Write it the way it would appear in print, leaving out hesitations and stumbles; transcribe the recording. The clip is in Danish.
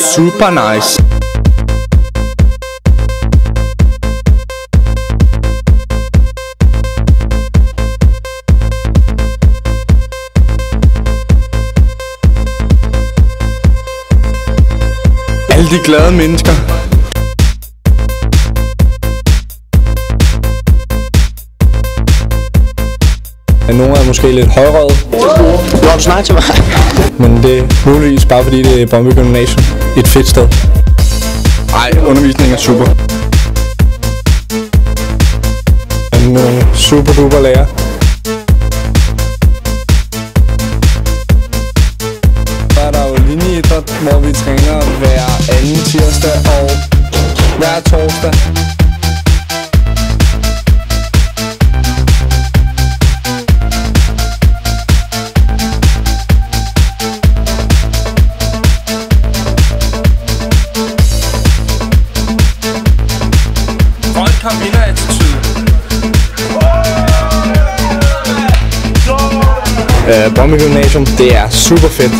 super nice. Alle de glade mennesker. Nogle er måske lidt højrøde. Hvor du snakker til mig? Men det er muligvis bare fordi det er Brøndby Gymnasium. Et fedt sted. Ej, undervisningen er super. Nogle super duper lærer. Så er der jo linjeidræt, hvor vi træner hver anden tirsdag og hver torsdag. Folk har vinder-attitude. Brøndby Gymnasium, det er super fedt.